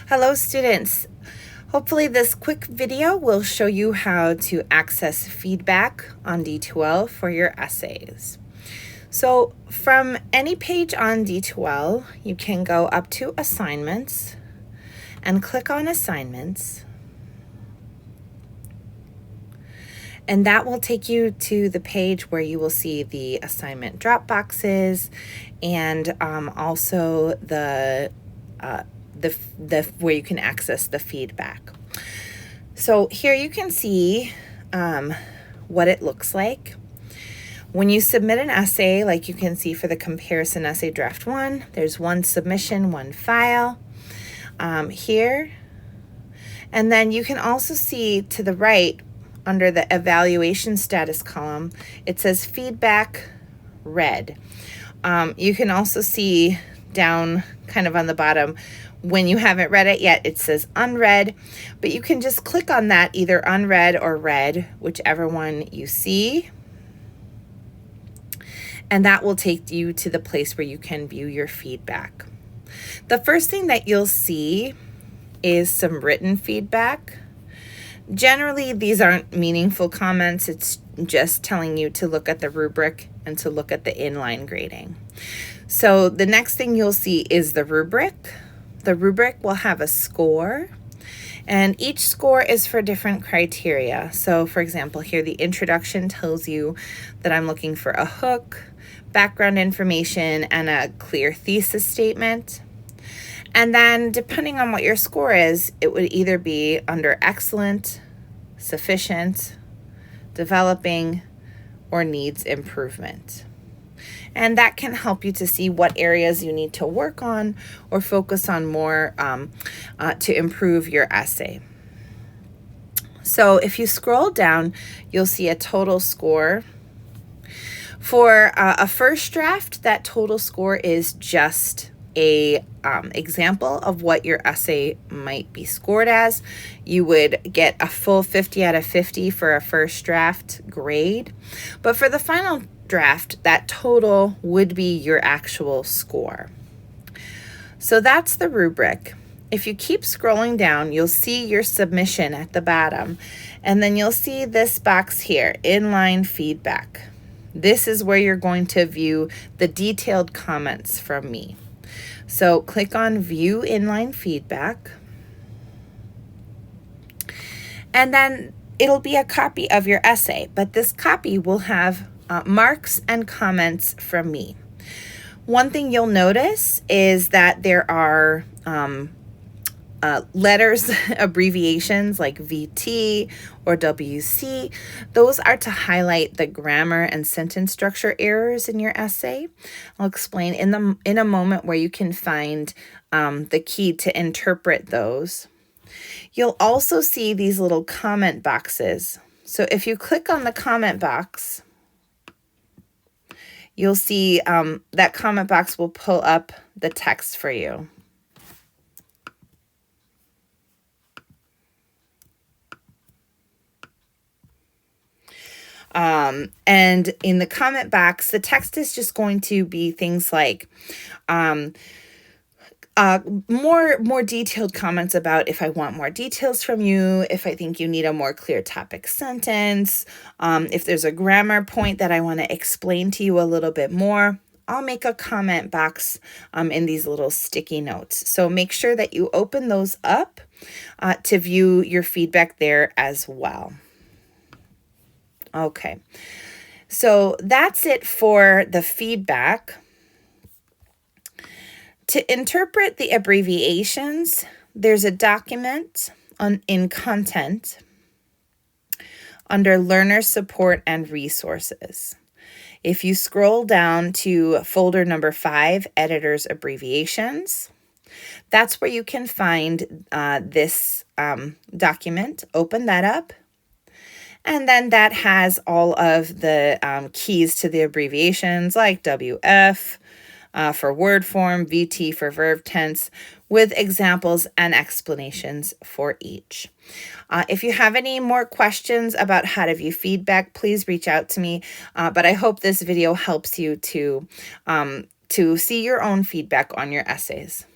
Hello students. Hopefully this quick video will show you how to access feedback on D2L for your essays. So from any page on D2L, you can go up to Assignments and click on Assignments. And that will take you to the page where you will see the assignment drop boxes and also the where you can access the feedback. So here you can see what it looks like. When you submit an essay, like you can see for the comparison essay draft 1, there's one submission, one file here. And then you can also see to the right under the evaluation status column, it says feedback read. You can also see down kind of on the bottom, when you haven't read it yet, it says unread, but you can just click on that, either unread or read, whichever one you see. And that will take you to the place where you can view your feedback. The first thing that you'll see is some written feedback. Generally, these aren't meaningful comments. It's just telling you to look at the rubric and to look at the inline grading. So the next thing you'll see is the rubric. The rubric will have a score, and each score is for different criteria. So for example, here the introduction tells you that I'm looking for a hook, background information, and a clear thesis statement. And then depending on what your score is, it would either be under excellent, sufficient, developing, or needs improvement. And that can help you to see what areas you need to work on or focus on more to improve your essay. So if you scroll down, you'll see a total score. For a first draft, that total score is just a example of what your essay might be scored as. You would get a full 50 out of 50 for a first draft grade. But for the final draft, that total would be your actual score. So that's the rubric. If you keep scrolling down, you'll see your submission at the bottom, and then you'll see this box here, inline feedback. This is where you're going to view the detailed comments from me. So click on View Inline Feedback, and then it'll be a copy of your essay, but this copy will have marks and comments from me. One thing you'll notice is that there are letters, abbreviations like VT or WC. Those are to highlight the grammar and sentence structure errors in your essay. I'll explain in a moment where you can find the key to interpret those. You'll also see these little comment boxes. So if you click on the comment box, you'll see that comment box will pull up the text for you. And in the comment box, the text is just going to be things like more detailed comments about if I want more details from you, if I think you need a more clear topic sentence, if there's a grammar point that I want to explain to you a little bit more. I'll make a comment box in these little sticky notes. So make sure that you open those up to view your feedback there as well. Okay, so that's it for the feedback. To interpret the abbreviations, there's a document in Content under Learner Support and Resources. If you scroll down to folder number 5, Editor's Abbreviations, that's where you can find this document. Open that up. And then that has all of the keys to the abbreviations like WF for word form, VT for verb tense, with examples and explanations for each. If you have any more questions about how to view feedback, please reach out to me. But I hope this video helps you to see your own feedback on your essays.